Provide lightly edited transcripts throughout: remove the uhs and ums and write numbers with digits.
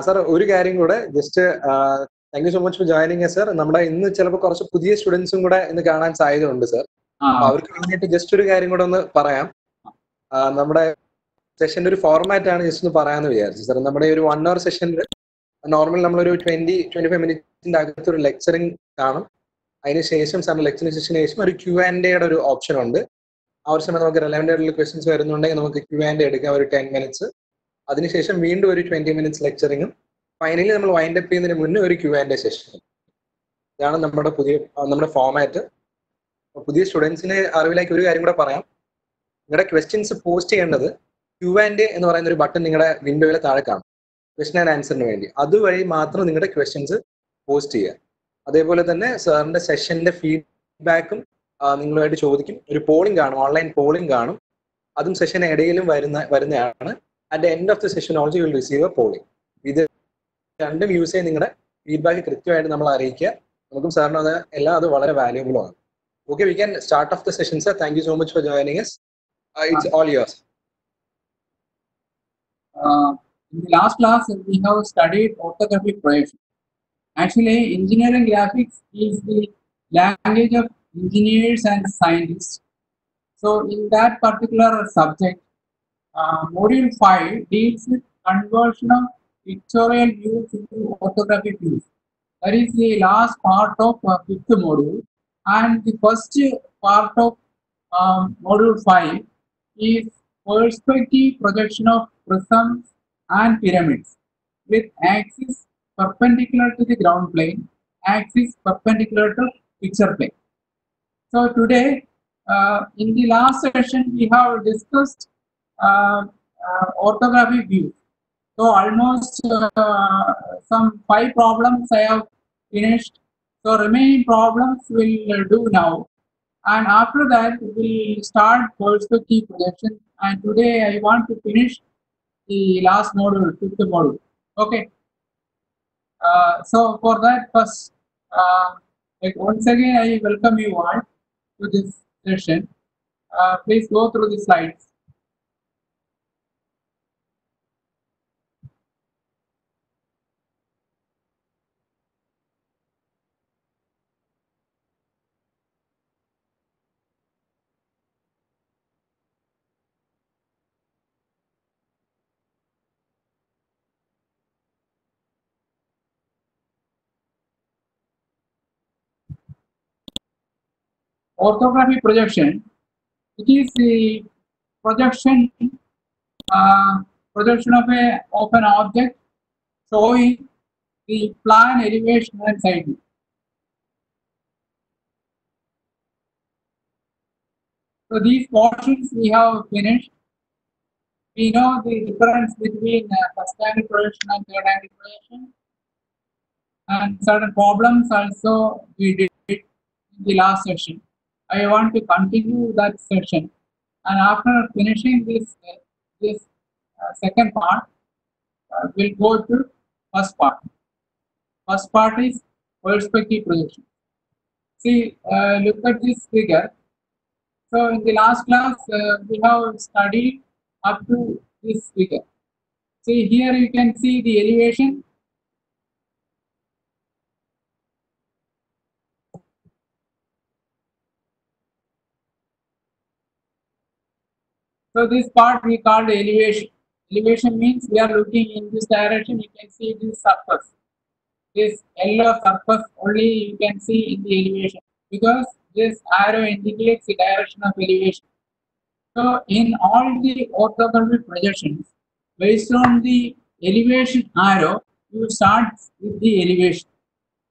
Sir, ഒരു കാര്യം കൂടെ just thank you so much for joining sir. നമ്മുടെ ഇന്ന് ചിലപ്പോൾ കുറച്ച് പുതിയ സ്റ്റുഡൻസും കൂടെ ഇന്ന് കാണാൻ സാധ്യതയുണ്ട് സർ. അപ്പൊ അവർക്ക് വേണ്ടിയിട്ട് ജസ്റ്റ് ഒരു കാര്യം കൂടെ ഒന്ന് പറയാം. നമ്മുടെ സെഷന്റെ ഒരു ഫോർമാറ്റ് ആണ് ജസ്റ്റ് ഒന്ന് പറയാമെന്ന് വിചാരിച്ചു സർ. നമ്മുടെ ഒരു 1 hour സെഷനിൽ നോർമൽ നമ്മളൊരു 20-25 മിനിറ്റിന്റെ അകത്ത് ഒരു ലെക്ചറിങ് കാണും. അതിനുശേഷം സാറിന് ലെക്ചറിന് ശേഷം ഒരു Q&A ഒരു ഓപ്ഷൻ ഉണ്ട്. ആ ഒരു സമയം നമുക്ക് റെലവെന്റ് ആയിട്ടുള്ള ക്വസ്റ്റ്യൻസ് വരുന്നുണ്ടെങ്കിൽ നമുക്ക് Q&A എടുക്കാം ഒരു 10 minutes. അതിനുശേഷം വീണ്ടും ഒരു 20 minutes ലെക്ചറിങ്ങും ഫൈനലി നമ്മൾ വൈൻഡ് അപ്പ് ചെയ്യുന്നതിന് മുന്നേ ഒരു Q&A സെഷൻ. ഇതാണ് നമ്മുടെ ഫോമാറ്റ്. പുതിയ സ്റ്റുഡൻസിന് അറിവിലേക്ക് ഒരു കാര്യം കൂടെ പറയാം. നിങ്ങളുടെ ക്വസ്റ്റ്യൻസ് പോസ്റ്റ് ചെയ്യേണ്ടത് Q&A എന്ന് പറയുന്ന ഒരു ബട്ടൺ നിങ്ങളുടെ വിൻഡോയിൽ താഴെ കാണും, ക്വസ്റ്റ്യൻ ആൻഡ് ആൻസറിന് വേണ്ടി. അതുവഴി മാത്രം നിങ്ങളുടെ ക്വസ്റ്റ്യൻസ് പോസ്റ്റ് ചെയ്യുക. അതേപോലെ തന്നെ സാറിന്റെ സെഷന്റെ ഫീഡ്ബാക്കും നിങ്ങളുമായിട്ട് ചോദിക്കും. ഒരു പോളിംഗ് കാണും, ഓൺലൈൻ പോളിംഗ് കാണും. അതും സെഷൻ ഇടയിലും വരുന്നതാണ്. At the end of the session also you will receive A polling. ഇത് രണ്ടും യൂസ് ചെയ്ത് നിങ്ങളുടെ ഫീഡ്ബാക്ക് കൃത്യമായിട്ട് നമ്മൾ അറിയിക്കുക. നമുക്കും സാറിന് അത് വളരെ വാല്യൂബിൾ ആണ്. Okay, we can start off the session, sir. Thank you so much for joining us. It's all yours. In the last class, we have studied orthographic projection. Actually, engineering graphics is the language of engineers and scientists. So, in that particular subject, Module 5 deals with conversion of pictorial views into orthographic views. That is the last part of 5th module. And the first part of Module 5 is perspective projection of prisms and pyramids with axis perpendicular to the ground plane, axis perpendicular to picture plane. So today, in the last session, we have discussed orthographic views. So almost some 5 problems I have finished. So remaining problems we'll do now, and after that we'll start perspective projection. And today I want to finish the last module, 5th module. Okay. So for that, first, once again I welcome you all to this session. Please go through the slides. Orthographic projection, it is the projection of an object showing the plan, elevation and side view. So these portions we have finished. We know the difference between first angle projection and third angle projection, and certain problems also we did in the last session. I want to continue that session, and after finishing this second part, we'll go to first part. First part is perspective projection. See, look at this figure. So in the last class, we have studied up to this figure. See, here you can see the elevation. So this part we call the elevation. Elevation means we are looking in this direction. You can see this surface. This yellow surface only you can see in the elevation, because this arrow indicates the direction of elevation. So in all the orthographic projections, based on the elevation arrow, you start with the elevation.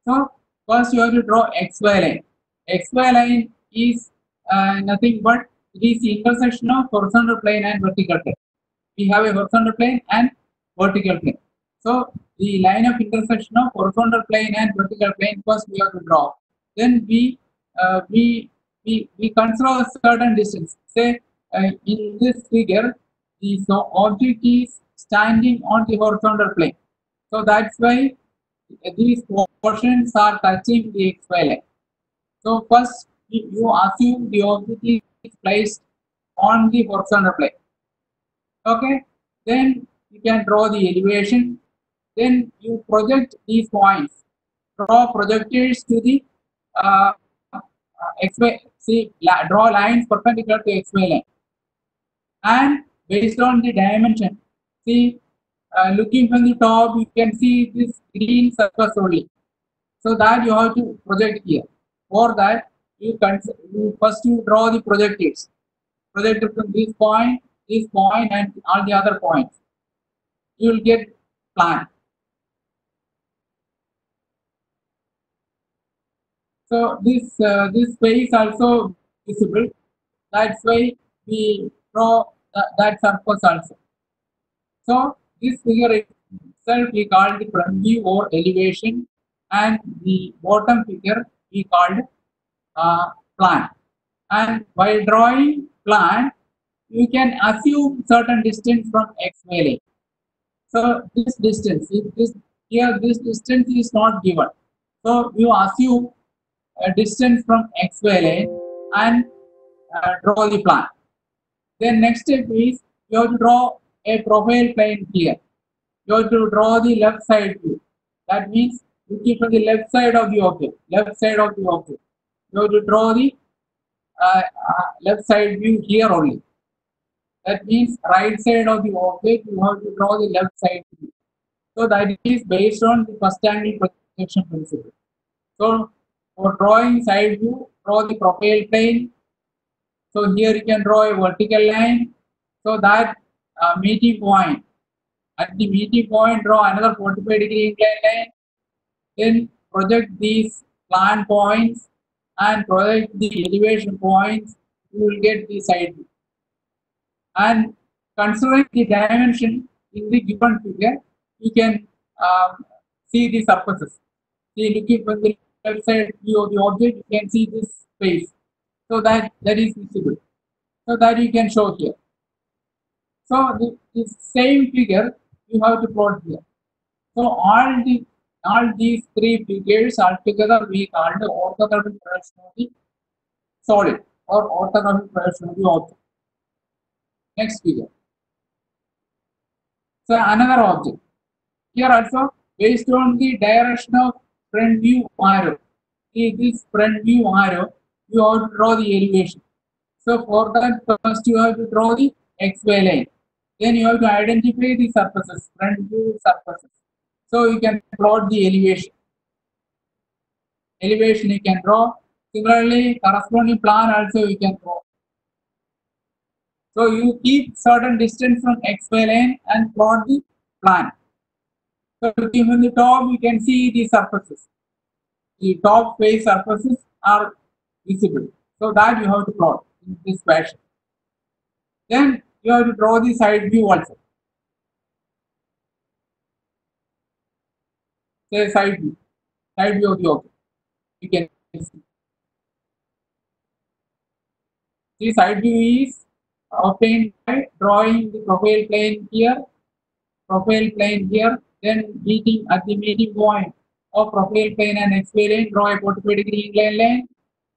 So first you have to draw XY line. XY line is nothing but it is the intersection of horizontal plane and vertical plane. We have a horizontal plane and vertical plane. So the line of intersection of horizontal plane and vertical plane first we have to draw. Then we consider a certain distance. Say in this figure, the object is standing on the horizontal plane. So that's why these portions are touching the XY line. So first you assume the object is placed on the horizontal plane. Okay, then you can draw the elevation. Then you project these points. Draw projectors to the XY. See, draw lines perpendicular to XY line. And based on the dimension, see, looking from the top, you can see this green surface only. So that you have to project here. For that, you first you draw the projectors. Projected from this point, and all the other points. You will get plan. So this space also visible. That's why we draw that surface also. So this figure itself we call the front view or elevation, and the bottom figure we called plan. And while drawing plan, you can assume certain distance from XY line. So this distance, this distance is not given. So you assume a distance from XY line and draw the plan. Then next step is you have to draw a profile plane here. You have to draw the left side view. That means looking from the left side of the object. Left side of the object. You have to draw the left side view here only. That means right side of the object, you have to draw the left side view. So that is based on the first angle projection principle. So for drawing side view, draw the profile plane. So here you can draw a vertical line. So that meeting point, at the meeting point, draw another 45-degree inclined line. Then project these plan points and project the elevation points. You will get the side view. And considering the dimension in the given figure, you can see the surfaces. See, looking from the left side view of the object, you can see this space. So that is visible. So that you can show here. So the same figure you have to plot here. So all these three figures altogether we call the orthographic projection of the solid or orthographic projection of the object. Next figure. So another object. Here also, based on the direction of front view arrow, see this front view arrow, you have to draw the elevation. So for that, first you have to draw the XY line. Then you have to identify the surfaces, front view surfaces. So you can plot the elevation. Elevation you can draw. Similarly, corresponding plan also you can draw. So you keep certain distance from XY line and plot the plan. So looking from the top, you can see the surfaces. The top face surfaces are visible. So that you have to plot in this fashion. Then you have to draw the side view also. Say side view of the object. You can see. The side view is obtained by drawing the profile plane here, then meeting at the meeting point of profile plane and XY line, draw a 45-degree inclined line.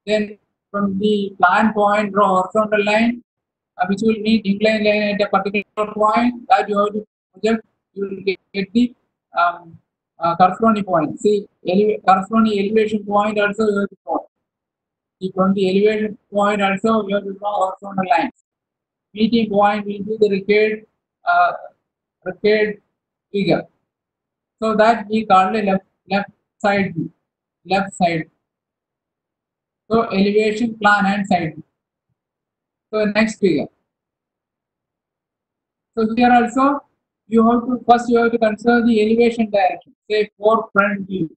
Then from the plan point, draw horizontal line, which will meet inclined line at a particular point that you have to project. You will get the corresponding point. See, corresponding elevation point also you have to draw. From the elevation point also you have to draw horizontal lines. Meeting point will be the required figure. So that we call the left side view. Left side. So elevation, plan and side view. So next figure. So here also you have to consider the elevation direction. Say for front view.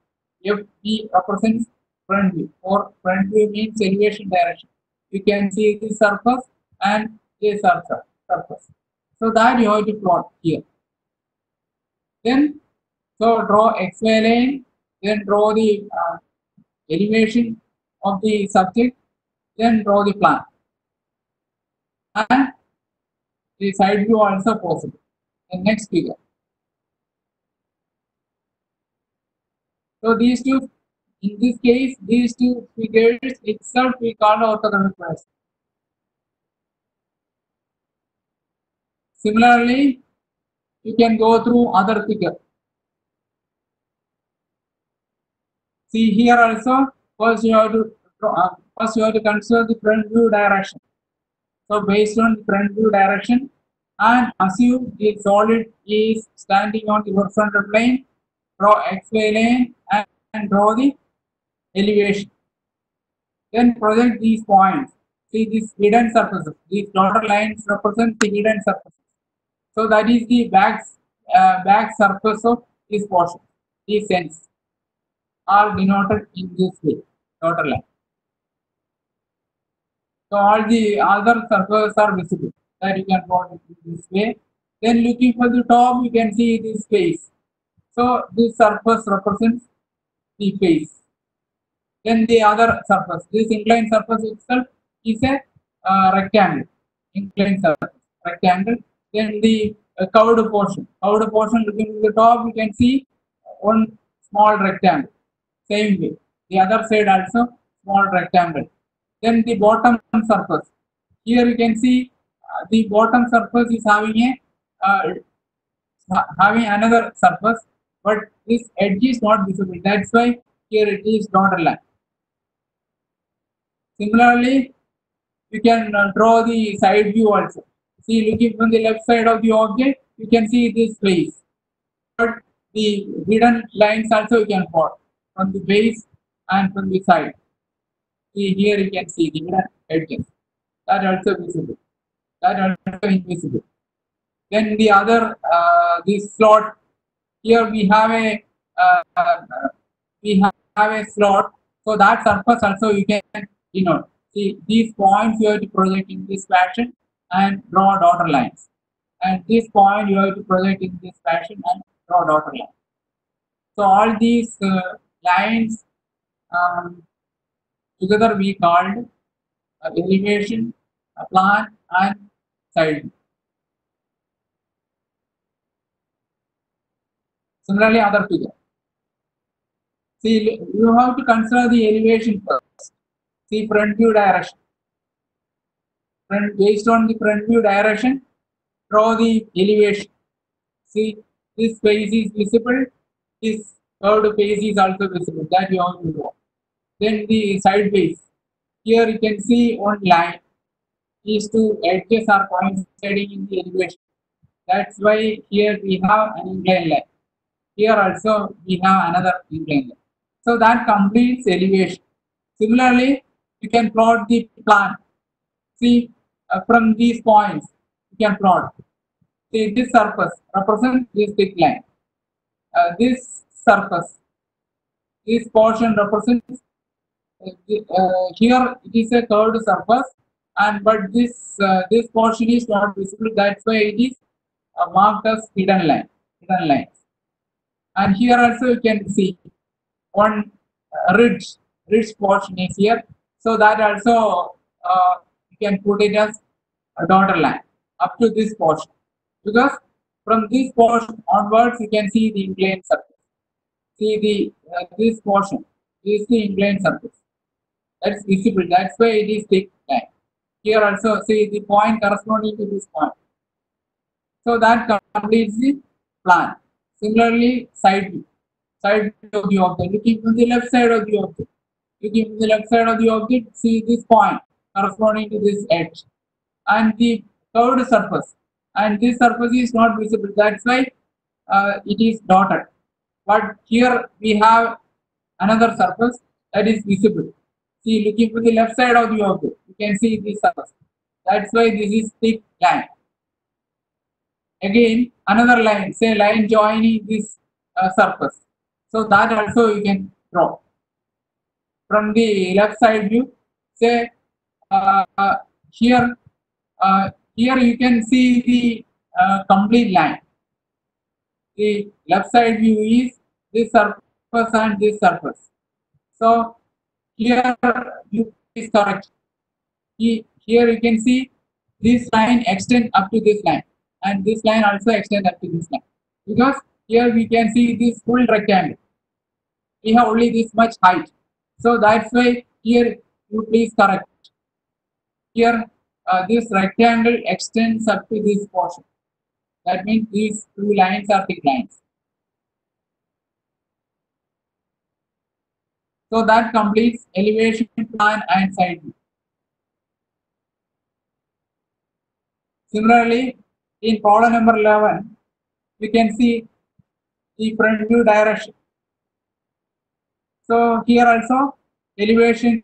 FV represents front view. For front view means elevation direction. You can see the surface and the surface. So that you have to plot here. Then so draw XY line, then draw the elevation of the subject, then draw the plan. And the side view also possible. The next figure. So these two, in this case, these two figures itself we call orthographic projection. Similarly, you can go through other figure. See here also, first you have to consider the front view direction. So based on the front view direction, and assume the solid is standing on the horizontal plane, draw XY line and draw the elevation. Then project these points. See these hidden surfaces. These dotted lines represent the hidden surfaces. So that is the back surface of this portion. These ends are denoted in this way, dotted line. So all the other surfaces are visible. That you can plot it this way. Then looking for the top, you can see this face. So this surface represents the face. Then the other surface, this inclined surface itself is a rectangle, inclined surface, rectangle. Then the curved portion, looking at the top, you can see one small rectangle. Same way, the other side also small rectangle. Then the bottom surface. Here you can see the bottom surface is having another surface, but this edge is not visible. That's why here it is dotted line. Similarly, you can draw the side view also. See, looking from the left side of the object, you can see this face. But the hidden lines also you can plot from the base and from the side. See, here you can see the hidden edges. That also visible. That also invisible. Then the other, this slot. Here we have a slot. So that surface also you can denote. See, these points you have to project in this fashion and draw dotted lines. And this point you have to project in this fashion and draw dotted lines. So all these lines together we called elevation, plan and side view. Similarly, other figure. See, you have to consider the elevation first. See, front view direction. Based on the front view direction, draw the elevation. See, this face is visible. This curved face is also visible. That you have to draw. Then the side face. Here you can see one line. These two edges are coinciding in the elevation. That's why here we have an inclined line. Here also we have another inclined line. So that completes elevation. Similarly, you can plot the plan. See, from these points, you can plot. See, this surface represents this thick line. This surface, this portion represents here it is a curved surface, and but this portion is not visible. That's why it is marked as hidden lines. And here also you can see one ridge portion is here. So that also you can put it as a dotted line up to this portion, because from this portion onwards you can see the inclined surface. See the this portion is the inclined surface. That's visible. That's why it is thick line. Here also see the point corresponding to this point. So that completes the plan. Similarly, side view of the object. Looking from the left side of the object. Looking from the left side of the object, see this point corresponding to this edge and the curved surface. And this surface is not visible. That's why it is dotted. But here we have another surface that is visible. See, looking from the left side of the object, you can see this surface. That's why this is thick line. Again, another line, say line joining this surface. So that also you can draw. From the left side view, say here you can see the complete line. The left side view is this surface and this surface. So here you is correct. Here you can see this line extend up to this line, and this line also extend up to this line, because here we can see this full rectangle. We have only this much height, so that's why here you please correct. Here this rectangle extends up to this portion. That means these two lines are thick lines. So that completes elevation, plan and side view. Similarly, in problem number 11, we can see the front view direction. So here also elevation,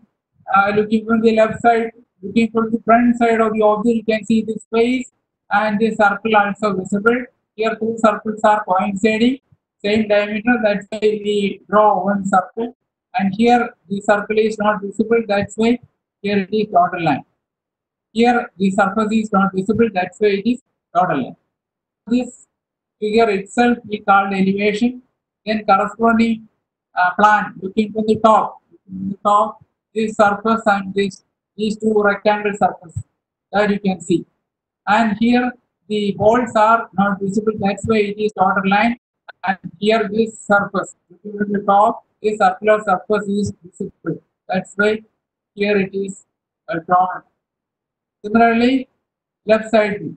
looking from the left side, looking from the front side of the object, you can see this face and the circle also visible. Here two circles are coinciding, same diameter, that's why we draw one circle. And here the circle is not visible, that's why here it is dotted line. Here the surface is not visible, that's why it is dotted line. This figure itself we called elevation, then corresponding plan looking from the top. This surface and these two rectangle surfaces that you can see. And here the holes are not visible, that's why it is dotted line. And here this surface looking from the top, this circular surface is visible. That's why here it is drawn. Similarly, left side view.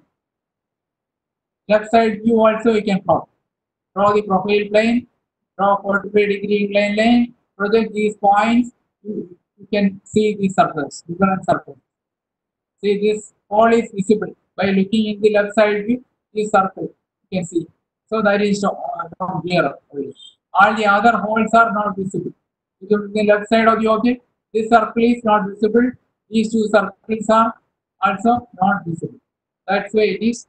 Left side view also you can plot. Draw the profile plane, draw 45-degree inclined line, project these points, you can see the surface, different surface. See this hole is visible by looking in the left side view, this circle you can see. So that is down here. All the other holes are not visible. Because in the left side of the object, this circle is not visible. These two circles are also not visible. That's why it is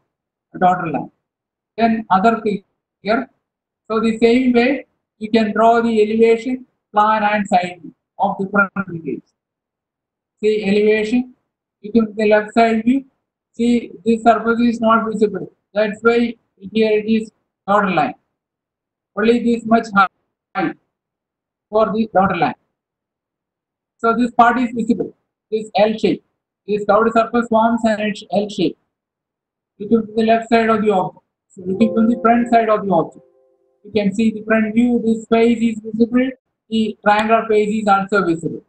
a dotted line. Then other figure. So the same way you can draw the elevation, plan and side view of different images. See elevation, you can the left side view. See this surface is not visible. That's why here it is dotted line. Only this much height for the dotted line. So this part is visible. This L shape. This curved surface forms an L shape. Looking from the left side of the object. So looking from the front side of the object. You can see the front view, this face is visible, the triangular face is also visible.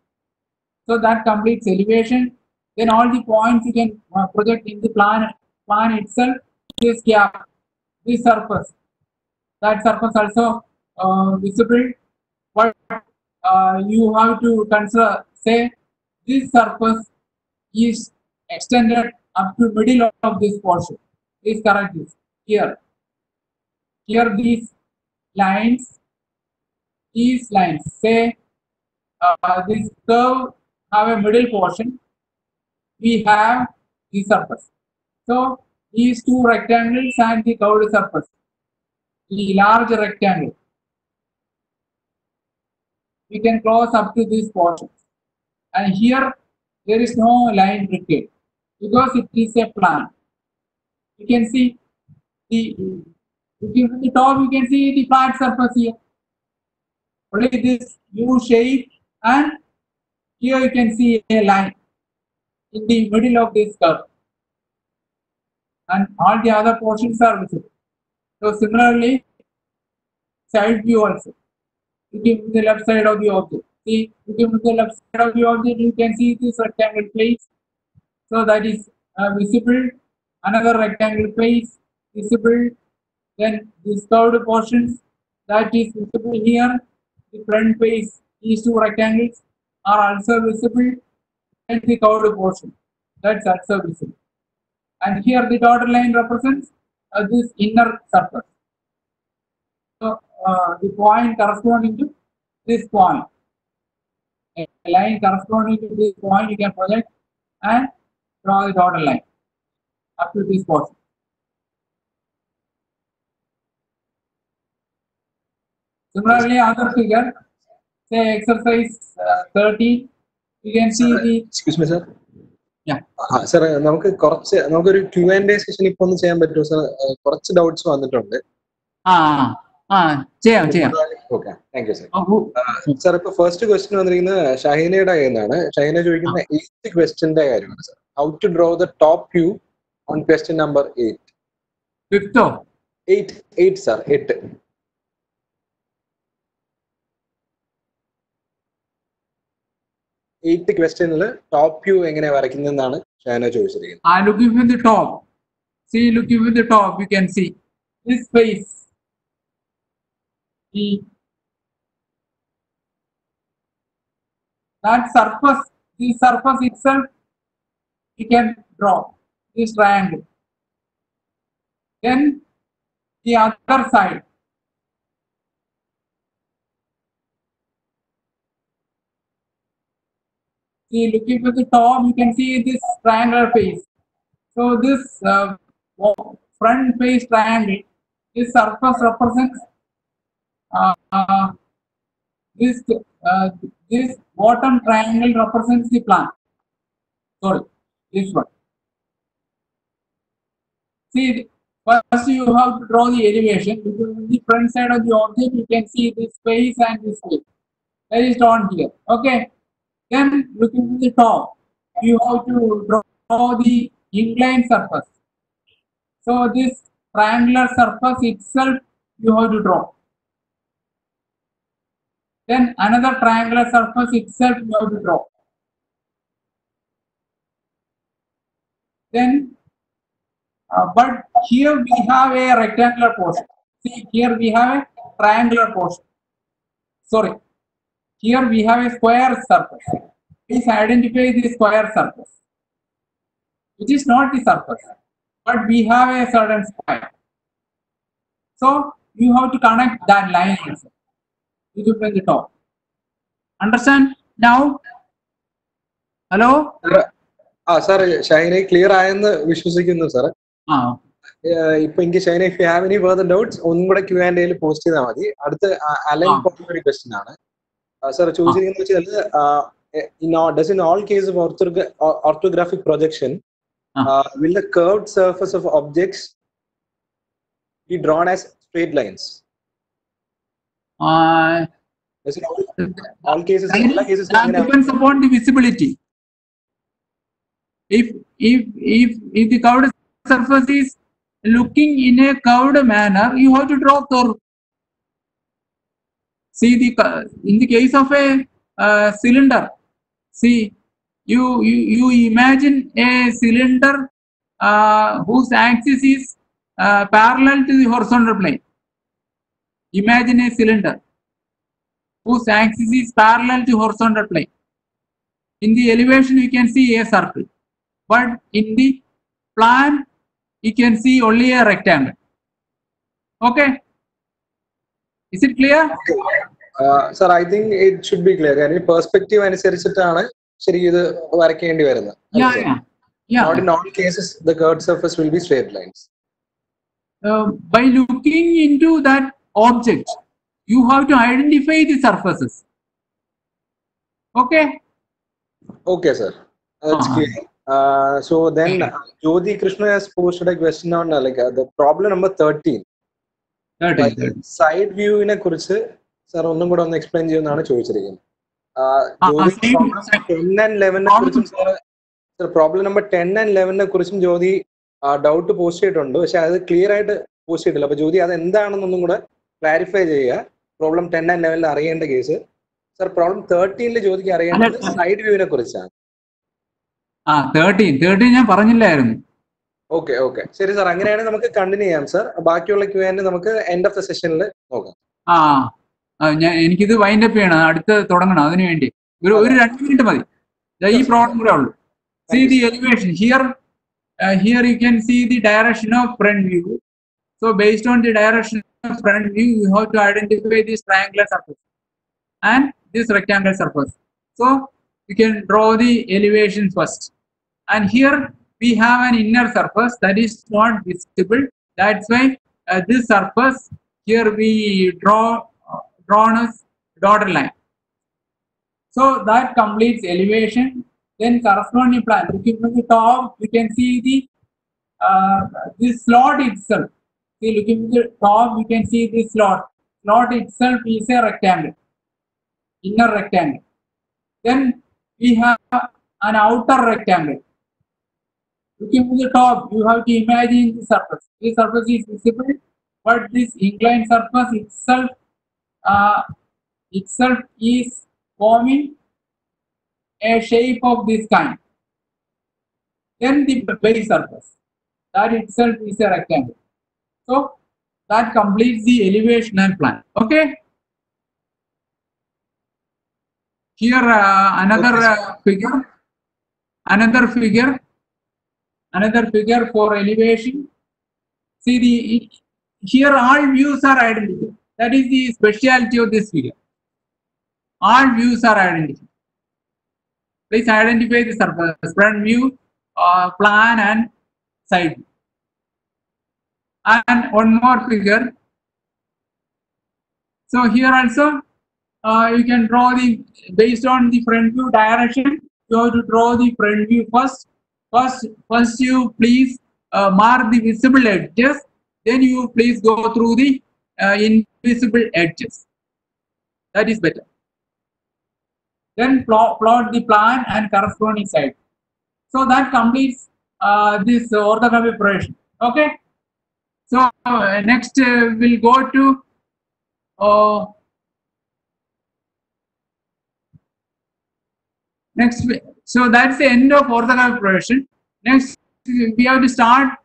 So that completes elevation. Then all the points you can project in the plan itself, this gap, this surface, that surface also visible. But you have to consider, say, this surface is extended up to middle of this portion. Please correct this here. Here these lines, say this curve have a middle portion, we have the surface. So these two rectangles and the curved surface, the large rectangle, we can close up to this portion. And here there is no line required because it is a plan. You can see from the top, you can see the flat surface here. Only this U shape, and here you can see a line in the middle of this curve, and all the other portions are visible. So similarly, side view also. Looking from the left side of the object. See, looking from the left side of the object, you can see this rectangle face. So that is visible. Another rectangle face visible. Then these curved portions, that is visible here. The front face, these two rectangles are also visible, and the curved portion, that's also visible. And here the dotted line represents this inner surface. So the point corresponding to this point, a line corresponding to this point, you can project and draw the dotted line up to this portion. Similarly, other figure, say exercise 13, you can see the. Excuse me, sir. Yeah. Sir, നമുക്കൊരു Q&A session ഇപ്പൊ ഒന്ന് ചെയ്യാൻ പറ്റുമോ sir? കുറച്ച് doubts വന്നിട്ടുണ്ട്. ചെയ്യാം. Okay, thank you sir. Sir, ഇപ്പൊ first question വന്നിരിക്കുന്നത് ഷഹീനയുടെ കയ്യിൽ നിന്നാണ്. ഷഹീന ചോദിക്കുന്ന 8th ക്വസ്റ്റ്യന്റെ കാര്യമാണ് sir. How to draw the top view on question number 8. 8 sir, 8. Eighth ക്വസ്റ്റ്യനിൽ ടോപ്പ് വ്യൂ എങ്ങനെ വരയ്ക്കുന്നതെന്നാണ് ഷഹീന ചോദിച്ചിരിക്കുന്നത്. Looking from the top. See, looking from the top, you can see this face. that surface, this surface itself, we can draw this triangle. Then the other side, see, looking at the top, you can see this triangular face. So this front face triangle, this surface represents this this bottom triangle represents the plan. Sorry, this one. See, first you have to draw the elevation. Because on the front side of the object, you can see this face and this face. That is drawn here. Okay. Then looking at the top, you have to draw the inclined surface. So this triangular surface itself you have to draw. Then another triangular surface itself you have to draw. Then, but here we have a rectangular portion. See, here we have a triangular portion. Sorry, here we have a square surface. Please identify the square surface, which is not the surface, but we have a certain square. So you have to connect that line also. You look at the top. Understand now? Hello? Sir, Shine, clear ayannu vishwasikkunnu sir. If you have any further doubts, one good Q&A post cheytha madi. Adutha Alan popular question aanu. Sir, does in all cases of orthographic projection, will the curved surface of objects be drawn as straight lines? Does in all cases, that depends upon the visibility. If the curved surface is looking in a curved manner, you have to draw curve. See, in the case of a cylinder, see, you imagine a cylinder whose axis is parallel to the horizontal plane. Imagine a cylinder whose axis is parallel to horizontal plane. In the elevation, you can see a circle, but in the plan, you can see only a rectangle. Okay. Is it clear? Sir, I think it should be clear. Any perspective and not in all cases the curved surface will be straight lines. By looking into that object, you have to identify the surfaces. Okay. Okay, sir. That's clear. So then, Jyoti Krishna has posted a question on the problem number 13. Side view in a kurichu, sir, onnum kuda onnu explain cheyyunnaanu choichirikkunnu. Jyoti, problem 10 and 11 sir, problem number 10 and 11 ne kurichum Jyoti doubt post cheyittundu. പക്ഷെ അത് clear ആയിട്ട് post ചെയ്തിട്ടില്ല. അപ്പോൾ ജ്യോതി അത് എന്താണെന്നൊന്നും കൂടെ clarify ചെയ്യുക. Problem 10 and 11 അറിയേണ്ട കേസ്. സർ, പ്രോബ്ലം 13 ജ്യോതിക്ക് അറിയേണ്ടത് സൈഡ് വ്യൂവിനെ കുറിച്ചാണ്. 13 ഞാൻ പറഞ്ഞില്ലായിരുന്നു. ഓക്കെ, ശരി സാർ. അങ്ങനെയാണെങ്കിൽ നമുക്ക് കണ്ടിന്യൂ ചെയ്യാം സാർ. ബാക്കിയുള്ള Q&A നമുക്ക് എൻഡ് ഓഫ് ദ സെഷനിൽ നോക്കാം. എനിക്കിത് വൈൻഡ് അപ്പ് ചെയ്യണം, അടുത്ത് തുടങ്ങണം. അതിനു വേണ്ടി ഒരു 2 മിനിറ്റ് മതി. ഈ പ്രോബ്ലം കൂടെ ഉള്ളൂ. See the elevation here. Here you can see the direction of front view. So based on the direction of front view, you have to identify this triangular surface and this rectangular surface. So you can draw the elevation first. And here we have an inner surface that is not visible. That's why this surface here we drawn as dotted line. So that completes elevation. Then corresponding plan. Looking from the top, you can see the this slot itself. See, looking from the top, you can see this slot. Slot itself is a rectangle, inner rectangle. Then we have an outer rectangle. Looking from the top, you have to imagine the surface. This surface is visible, but this inclined surface itself is forming a shape of this kind. Then the base surface, that itself is a rectangle. So that completes the elevation and plan. Okay. Here another figure for elevation. See here all views are identical. That is the speciality of this figure. All views are identical. Please identify the surface, front view, plan and side view. And one more figure. So here also you can draw based on the front view direction. You have to draw the front view first. First you please mark the visible edges. Then you please go through the invisible edges. That is better. Then plot the plan and corresponding side. So that completes this orthographic projection. Okay. So next we'll go to next. So that's the end of orthographic projection. Next we have to start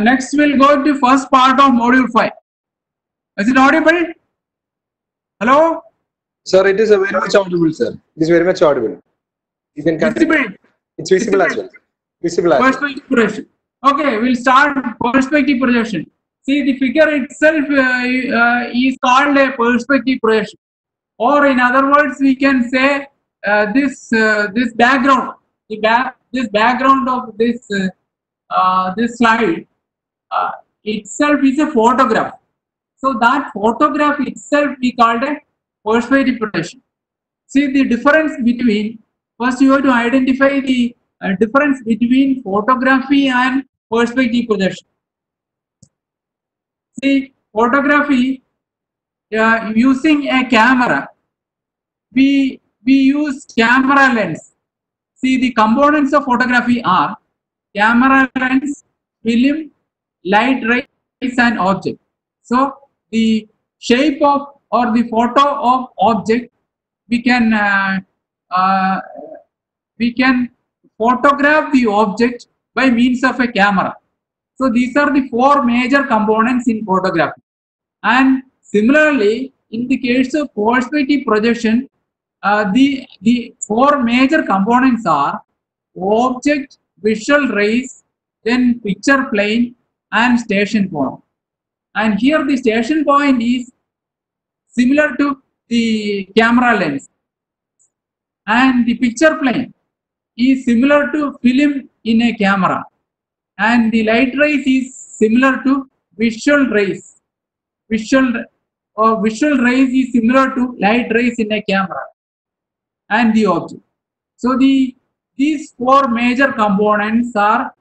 next we'll go to first part of module 5. Is it audible? Hello? Sir, it is very much audible, sir. It is very much audible. You can visible. It's visible as well. Visible as well. Perspective projection. Okay, we'll start perspective projection. See, the figure itself is called a perspective projection. Or in other words, we can say this background, this background of this slide itself is a photograph. So that photograph itself we called a perspective projection. See the difference between, first you have to identify the difference between photography and perspective projection. See, photography using a camera, we use camera lens. See, the components of photography are camera lens, film, light rays and object. So the shape of or the photo of object we can photograph the object by means of a camera. So these are the four major components in photography. And similarly, in the case of perspective projection, the four major components are object, visual rays, then picture plane and station point. And here the station point is similar to the camera lens, and the picture plane is similar to film in a camera, and the light rays is similar to visual rays. Visual rays is similar to light rays in a camera, and the object. So these four major components are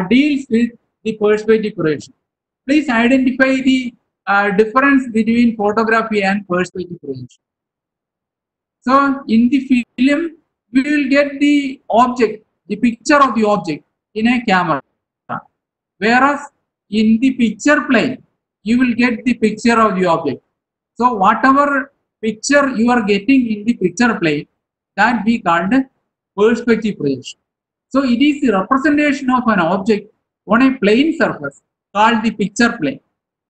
deals with the perspective projection. Please identify the difference between photography and perspective projection. So in the film, we will get the object, the picture of the object in a camera. Whereas in the picture plane, you will get the picture of the object. So whatever picture you are getting in the picture plane, that we called perspective projection. So it is the representation of an object on a plane surface called the picture plane,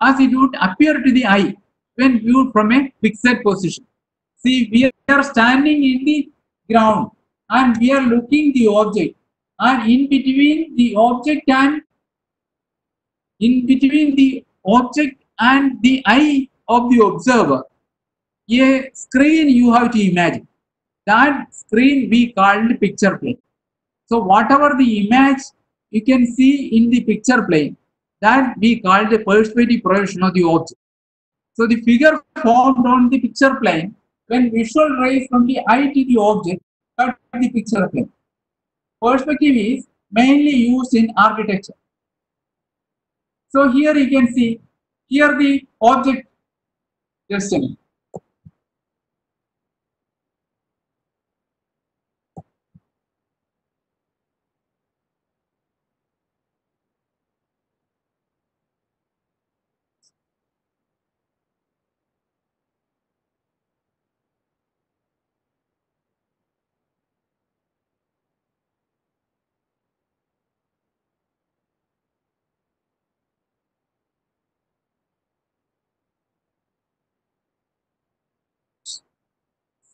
as it would appear to the eye when viewed from a fixed position. See, we are standing in the ground and we are looking the object, and in between the object and the eye of the observer, a screen you have to imagine. That screen we called picture plane. So whatever the image you can see in the picture plane, that we call the perspective projection of the object. So the figure formed on the picture plane when visual rays from the eye to the object cut the picture plane. perspective is mainly used in architecture. So here you can see, here the object, just a minute.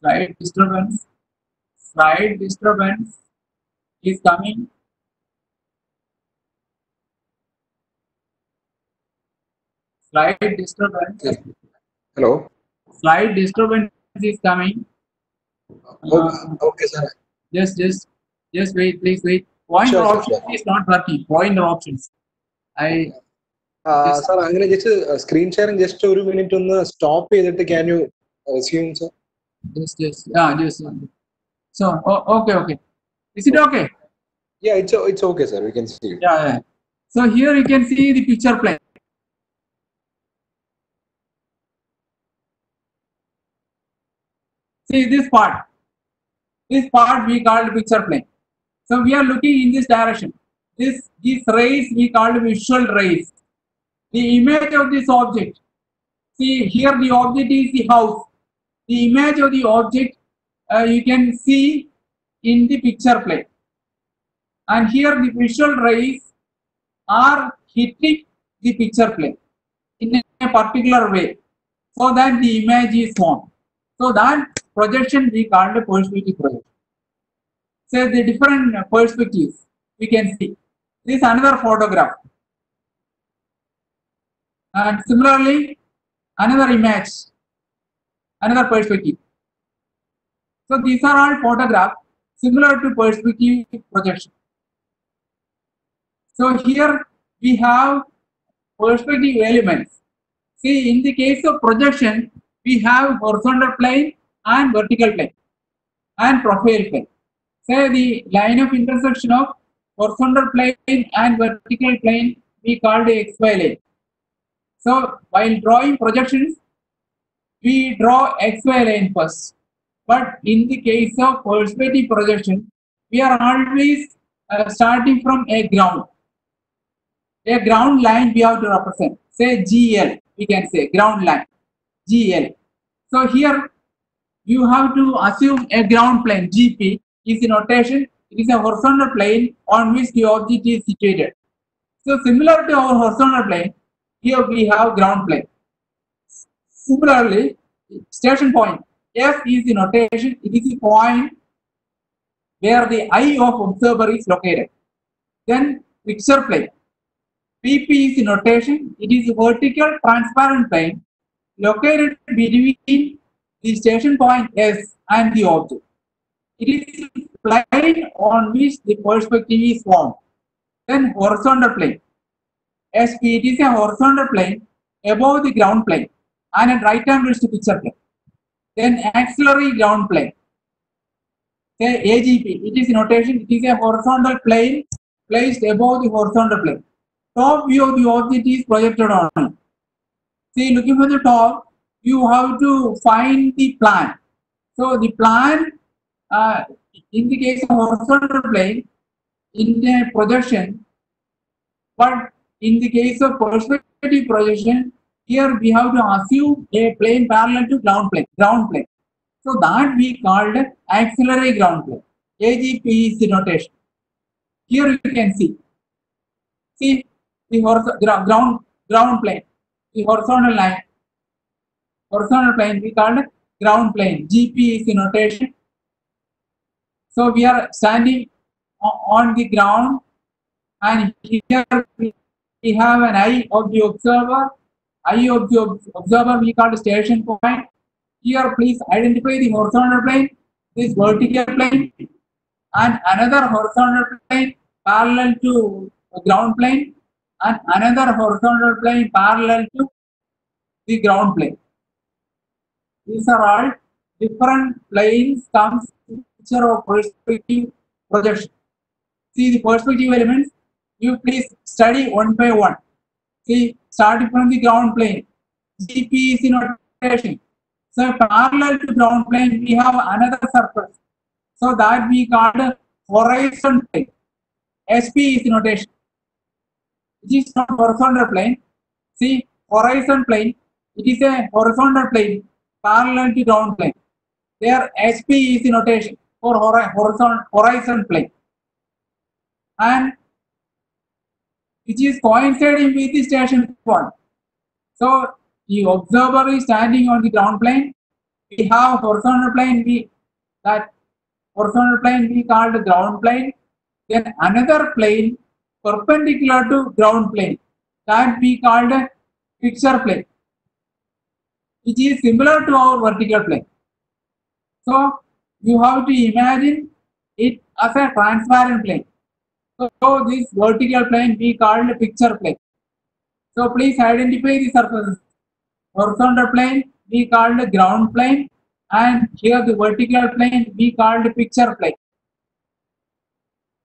Slide disturbance is coming. Slide disturbance. Hello. Slide disturbance is coming. Okay, sir. Just wait, please wait. Pointer Sure, options sure. is not working. Pointer options. I Sir, അങ്ങനെ just screen sharing just ഒരു minute ഒന്ന് stop ചെയ്തിട്ട് can you resume, sir? just. So okay. Is it okay? Yeah, it's okay, sir. We can see it. Yeah. So here you can see the picture plane. See this part. This part we called picture plane. So we are looking in this direction. These rays we called visual rays. The image of this object. See here the object is the house. The image of the object you can see in the picture plane. And here the visual rays are hitting the picture plane in a particular way, so that the image is formed. So that projection we called a perspective projection. So the different perspectives we can see. This is another photograph, and similarly another image, another perspective. So these are all photographs similar to perspective projection. So here we have perspective elements. See, in the case of projection, we have horizontal plane and vertical plane and profile plane. Say the line of intersection of horizontal plane and vertical plane we called XY line. So while drawing projections, we draw XY line first. But in the case of perspective projection, we are always starting from a ground. A ground line we have to represent. Say GL, we can say ground line, GL. So here you have to assume a ground plane, GP is the notation. It is a horizontal plane on which the object is situated. So similar to our horizontal plane, here we have ground plane. Similarly, station point, F is the notation. It is the point where the eye of observer is located. Then picture plane. PP is the notation. It is a vertical transparent plane located between the station point S and the object. It is the plane on which the perspective is formed. Then horizontal plane. SP, it is a horizontal plane above the ground plane and at right angles to picture plane. Then axillary ground plane. Say AGP, it is a notation. It is a horizontal plane placed above the horizontal plane. Top view of the object is projected on it. See, looking for the top, you have to find the plan. So the plan, in the case of horizontal plane, in the projection, but in the case of perspective projection, here we have to assume a plane parallel to ground plane. So that we called axillary ground plane. AGP is the notation. Here you can see the ground plane, the horizontal plane we called ground plane. GP is the notation. So we are standing on the ground, and here we have an eye of the observer. Eye of the observer we call station point. Here please identify the horizontal plane, this vertical plane, and another horizontal plane parallel to the ground plane, and another horizontal plane parallel to the ground plane. These are all different planes comes picture of perspective projection. see the perspective elements. You please study one by one. See, starting from the ground plane, GP is in rotation. So parallel to ground plane, we have another surface. So that we call the horizon plane. SP is in rotation. It is not horizontal plane. See, horizon plane, it is a horizontal plane parallel to ground plane. There HP is in notation for horizon plane. And which is coinciding with the station point. So the observer is standing on the ground plane. We have horizontal plane, that horizontal plane we call the ground plane. Then another plane perpendicular to ground plane, that we called a picture plane, which is similar to our vertical plane. So you have to imagine it as a transparent plane. So this vertical plane we called a picture plane. So please identify the surfaces. Horizontal plane we called the ground plane, and here the vertical plane we called the picture plane.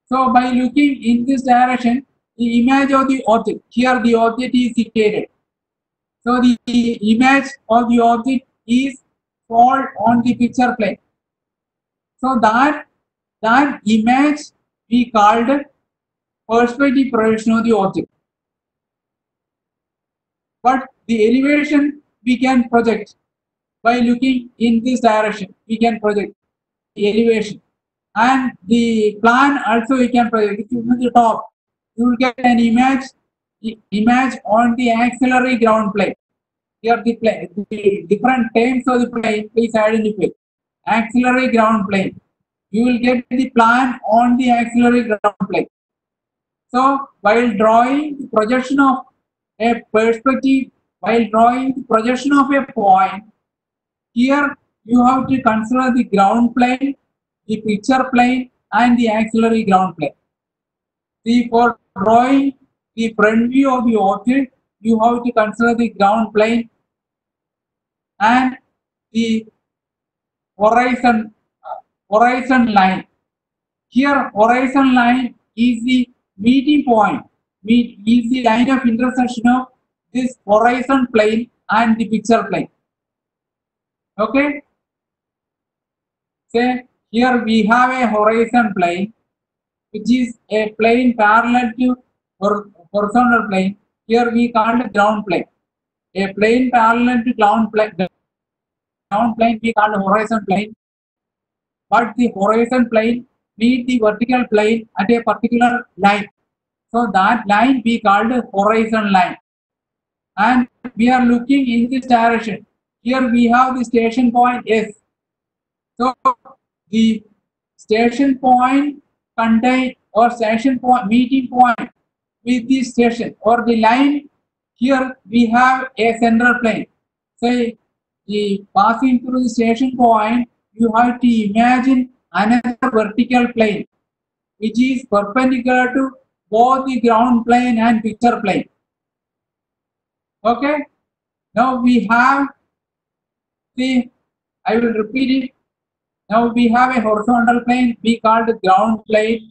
So by looking in this direction, the image of the object, here the object is situated. So the image of the object is fall on the picture plane. So that image we called perspective projection of the object. But the elevation we can project by looking in this direction. We can project the elevation, and the plan also we can project. If you look at the top, you will get an image on the axillary ground plane. Here the different terms of the plane, please identify. Axillary ground plane. You will get the plan on the axillary ground plane. So while drawing the projection of a perspective, while drawing the projection of a point, here you have to consider the ground plane, the picture plane, and the axillary ground plane. See, for drawing the front view of the object, you have to consider the ground plane and the horizon line. Here horizon line is the meeting point, is the line of intersection of this horizon plane and the picture plane. Okay. Say here we have a horizon plane, which is a plane parallel to horizontal plane. Here we call it ground plane. A plane parallel to ground plane we call horizon plane. But the horizon plane meet the vertical plane at a particular line. So that line we called horizon line. And we are looking in this direction. Here we have the station point S. So the station point contain, or station point meeting point with the station or the line. Here we have a central plane. Say the passing through the station point, you have to imagine another vertical plane which is perpendicular to both the ground plane and picture plane. Okay. Now we have the, I will repeat it. Now we have a horizontal plane we call the ground plane.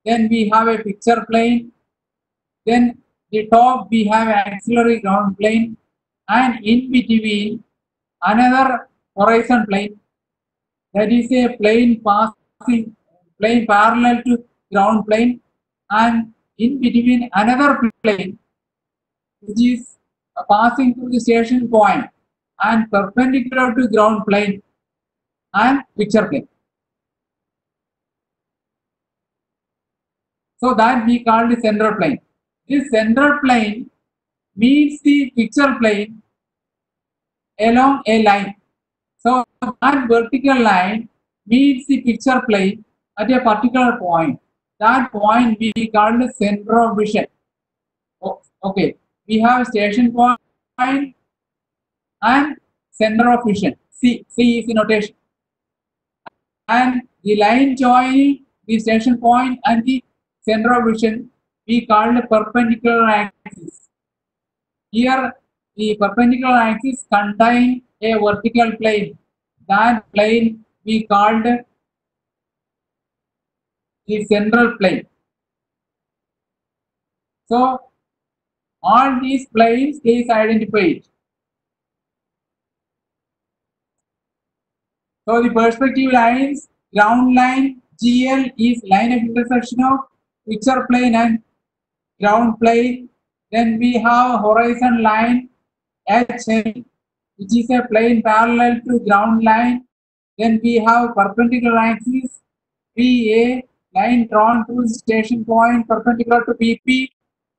Then we have a picture plane. Then the top we have an axillary ground plane, and in between another horizon plane, that is a plane parallel to ground plane, and in between another plane which is passing through the station point and perpendicular to ground plane and picture plane. So that we call the central plane. This central plane meets the picture plane along a line. So that vertical line meets the picture plane at a particular point. That point we call the center of vision. Okay, we have station point and center of vision. C is the notation. And the line joining the station point and the center of vision we call the perpendicular axis. Here the perpendicular axis contains a vertical plane. That plane we called the central plane. So all these planes, please identify it. So the perspective lines, ground line GL is line of intersection of picture plane and ground plane. Then we have horizon line HL, which is a plane parallel to ground line. Then we have perpendicular axis PA, line drawn through the station point perpendicular to BP,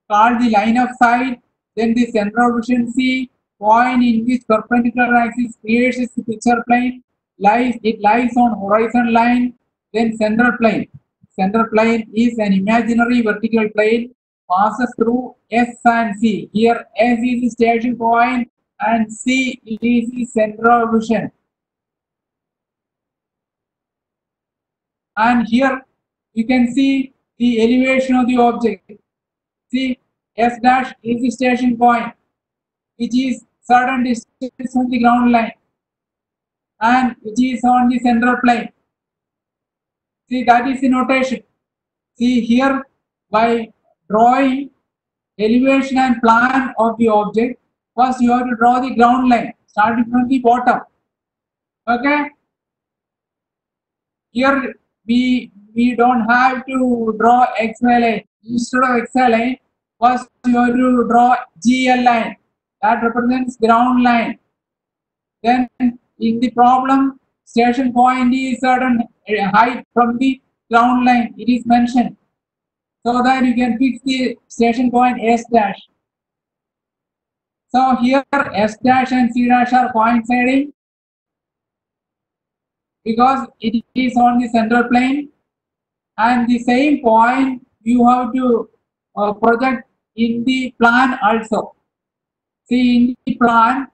called the line of sight. Then the center of vision C, point in which perpendicular axis pierces the picture plane. It lies on horizon line. Then central plane. Central plane is an imaginary vertical plane, passes through S and C. Here S is the station point and C is the center of vision. And here you can see the elevation of the object. See, S dash is the station point, which is certain distance from the ground line and which is on the central plane. See, that is the notation. See here, by drawing elevation and plan of the object, first you have to draw the ground line starting from the bottom. Okay? Here we don't have to draw XY line. Instead of XY line, first you have to draw GL line that represents ground line. Then in the problem, station point is certain height from the ground line. It is mentioned so that you can fix the station point S dash. So here S dash and C dash are coinciding because it is on the central plane, and the same point you have to project in the plan also. See, in the plan,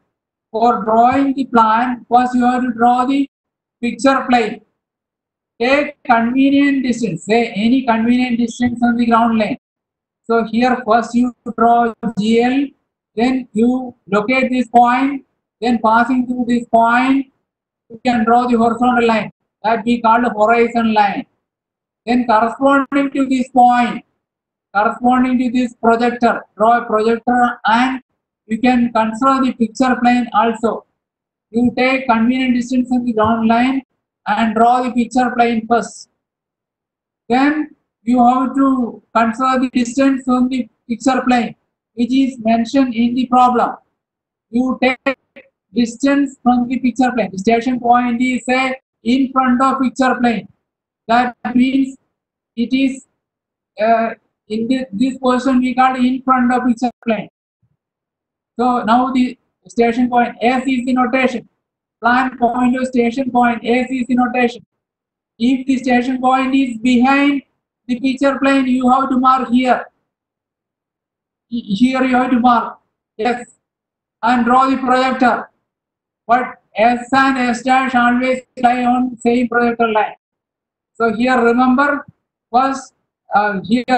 for drawing the plan, first you have to draw the picture plane. Take convenient distance, say any convenient distance on the ground line. So here first you draw GL, then you locate this point, then passing through this point, you can draw the horizontal line that we call the horizon line. Then corresponding to this point, corresponding to this projector, draw a projector, and you can consider the picture plane also. You take convenient distance from the ground line and draw the picture plane first. Then you have to consider the distance from the picture plane, which is mentioned in the problem. You take distance from the picture plane. The station point is in front of picture plane. That means it is in this position we call in front of picture plane. So now the station point S is the notation. Plan point of station point S is the notation. If the station point is behind the picture plane, you have to mark here. Here you have to mark S and draw the projector. But S and S dash always lie on same projector line. So here remember, first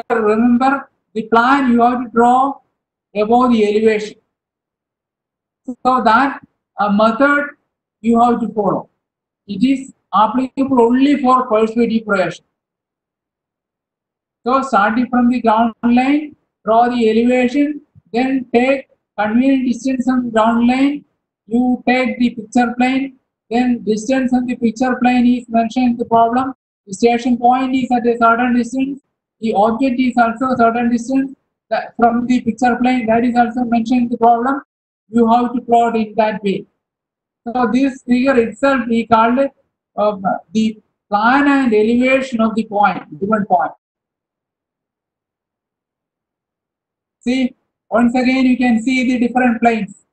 remember the plan you have to draw above the elevation. So that method you have to follow. It is applicable only for perspective projection. So starting from the ground line, draw the elevation, then take convenient distance from the ground line, you take the picture plane, then distance on the picture plane is mentioned in the problem. The station point is at a certain distance, the object is also a certain distance from the picture plane, that is also mentioned in the problem. You have to plot it that way. So this figure itself we called it the plan and elevation of the point, given point. See, once again you can see the different planes.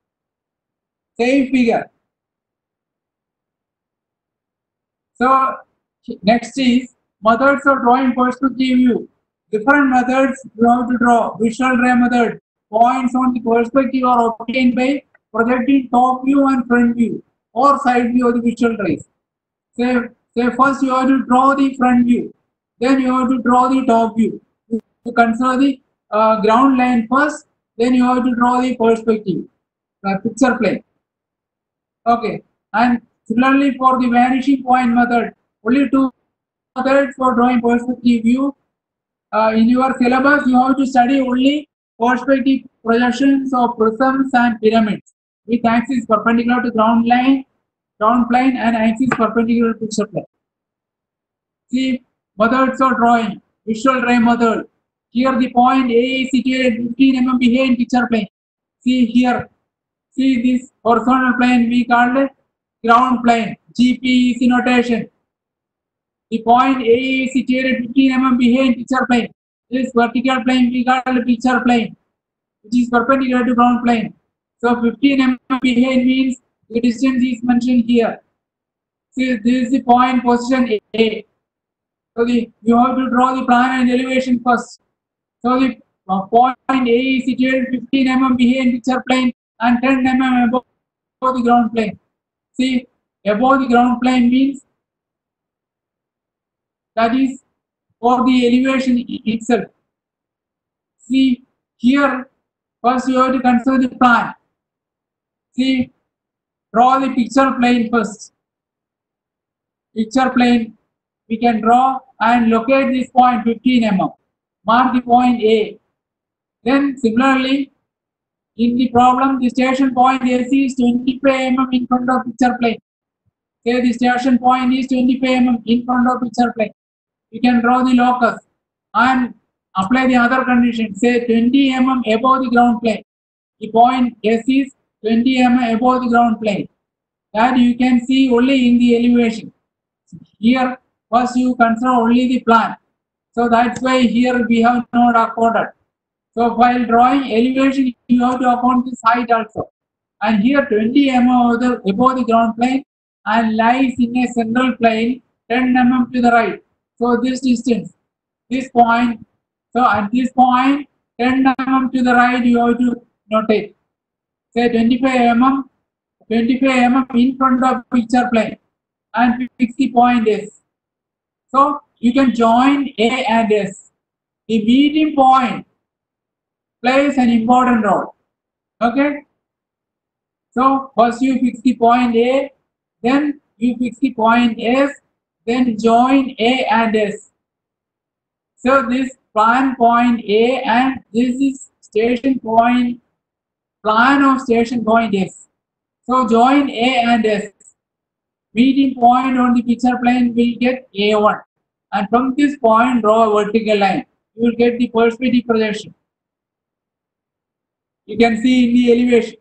Same figure. So next is methods of drawing perspective view. Different methods you have to draw. Visual ray method. Points on the perspective are obtained by projecting top view and front view or side view of the visual rays. Say first you have to draw the front view, then you have to draw the top view. You consider the ground line first, then you have to draw the perspective, picture plane. Okay, and similarly for the vanishing point method, only two methods for drawing perspective view. In your syllabus, you have to study only perspective projections of prisms and pyramids with axis perpendicular to ground plane and axis perpendicular to picture plane. See, methods of drawing, visual ray method. Here the point A is situated 15 mm behind picture plane. See here, see this horizontal plane we call it ground plane. GP is in notation. The point A is situated 15 mm behind picture plane. This vertical plane we call it picture plane, which is perpendicular to ground plane. So 15 mm behind means the distance is mentioned here. See, this is the point position A. So you have to draw the plan and elevation first. So the point A is situated 15 mm behind picture plane and 10 mm above the ground plane. See, above the ground plane means that is for the elevation itself. See, here first you have to consider the plan. See, draw the picture plane first. Picture plane we can draw and locate this point 15 mm. Mark the point A. Then similarly, in the problem, the station point AC is 25 mm in front of picture plane. Say the station point is 25 mm in front of picture plane. You can draw the locus and apply the other condition. Say 20 mm above the ground plane. The point S is 20 mm above the ground plane. That you can see only in the elevation. Here, first you consider only the plan. So that's why here we have not accorded. So while drawing elevation, you have to account this height also. And here 20 mm above the ground plane and lies in a central plane 10 mm to the right. So this distance, this point, so at this point 10 mm to the right you have to notate. Say 25 mm in front of picture plane and fix the point S. So you can join A and S. The meeting point plays an important role. Okay. So first you fix the point A, then you fix the point S, then join A and S. So this plan point A and this is station point, plan of station point S. So join A and S. Meeting point on the picture plane will get A1. And from this point draw a vertical line. You will get the perspective projection. You can see in the elevation.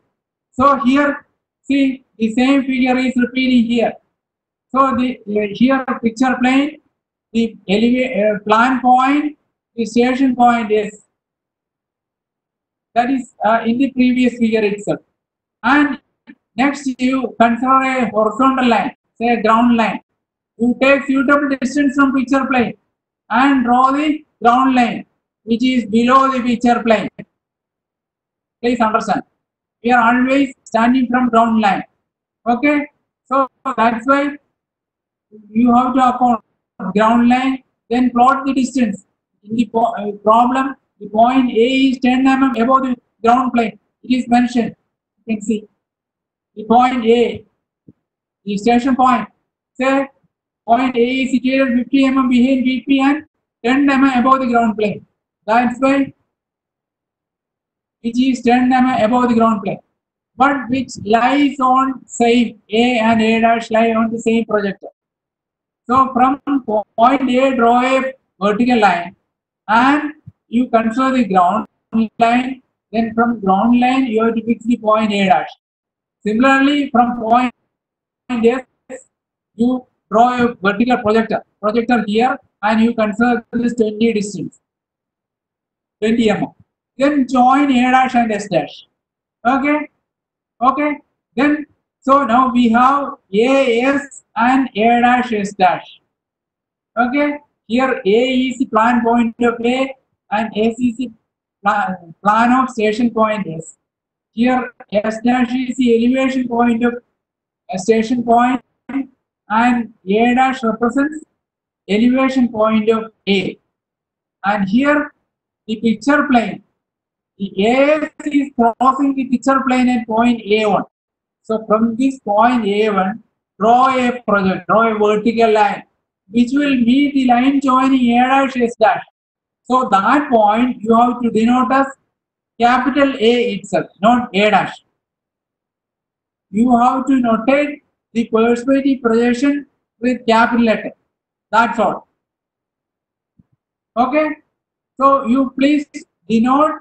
So here, see the same figure is repeating here. So the here picture plane, the plan point, the station point is that is in the previous figure itself. And next you consider a horizontal line, say a ground line. You take suitable distance from picture plane and draw the ground line, which is below the picture plane. Please understand. We are always standing from ground line. Okay, so that's why you have to account ground line, then plot the distance. In the problem, the point A is 10 mm above the ground plane. It is mentioned. You can see the point A, the station point. Say point A is situated 50 mm behind BP and 10 mm above the ground plane. That's why which is 10 mm above the ground plane, but which lies on same A and A dash lie on the same projector. So from point A draw a vertical line and you consider the ground line, then from ground line you have to fix the point A dash. Similarly from point S you draw a vertical projector here and you consider this 20 distance, 20 mm. Then join A dash and S dash. Okay. Okay. Then so now we have A S and A dash S dash. Okay. Here A is the plan point of A and S is the plan of station point S. Here S dash is the elevation point of a station point and A dash represents elevation point of A. And here the picture plane, the AS is crossing the picture plane at point A1. So from this point A1, draw a vertical line which will meet the line joining A dash S dash. So that point you have to denote as capital A itself, not A dash. You have to notate the perspective projection with capital letter. That's all. Okay. So you please denote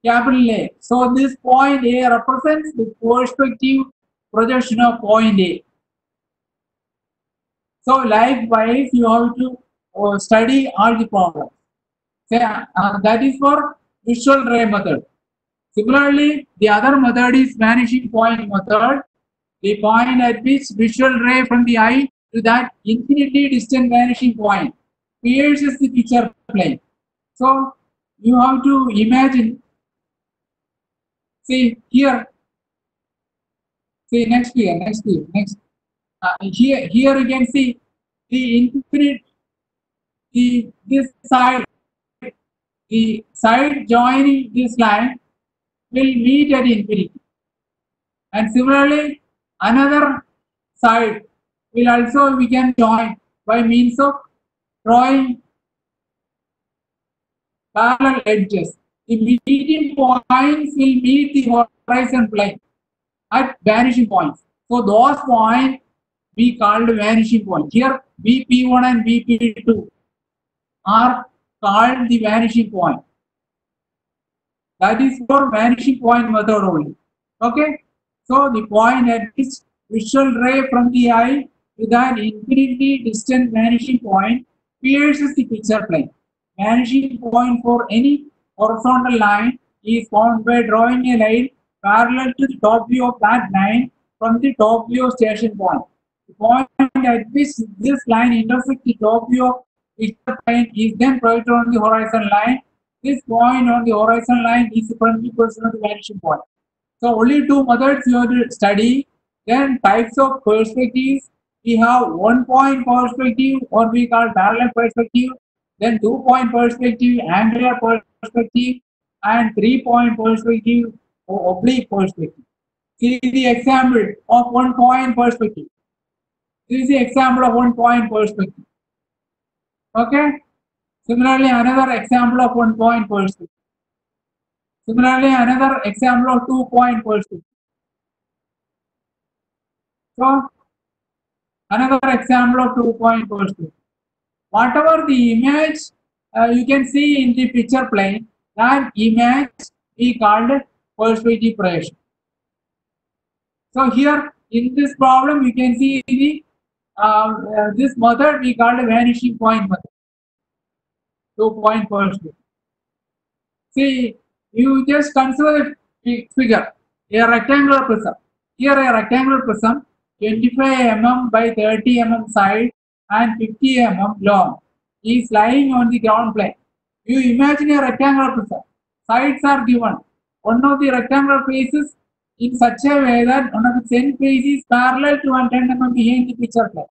capital A. So this point A represents the perspective projection of point A. So likewise, you have to study all the problems. That is for visual ray method. Similarly, the other method is vanishing point method. The point at which visual ray from the eye to that infinitely distant vanishing point pierces the picture plane. So you have to imagine. See here. See next here. Here you can see the infinite. This side. The side joining this line will meet at infinity, and similarly another side will also we can join by means of drawing parallel edges. The meeting points will meet the horizon plane at vanishing points. So those points we called vanishing point. Here VP1 and VP2 are called the vanishing point. That is for vanishing point method only. Okay. So the point at which visual ray from the eye with an infinitely distant vanishing point pierces the picture plane. Vanishing point for any horizontal line is found by drawing a line parallel to the top view of that line from the top view of station point. The point at which this line intersects the top view of picture plane is then projected on the horizon line. This point on the horizon line is the principal portion of the vanishing point. So only two methods you have to study. Then types of perspectives. We have 1 point perspective, or we call parallel perspective. Then 2 point perspective, angular perspective, and 3 point perspective or oblique perspective. See the example of 1 point perspective. This is the example of 1 point perspective. Okay. Similarly, another example of 1 point perspective. Similarly, another example of 2 point perspective. So, another example of 2 point perspective. Whatever the image you can see in the picture plane, that image we called perspective projection. So here in this problem, you can see the this method we called vanishing point method. 2 point perspective. See, you just consider the figure, a rectangular prism. Here a rectangular prism, 25 mm by 30 mm side and 50 mm long, is lying on the ground plane. You imagine a rectangular prism. Sides are given. One of the rectangular faces in such a way that one of the same face is parallel to 10 mm behind the picture plane.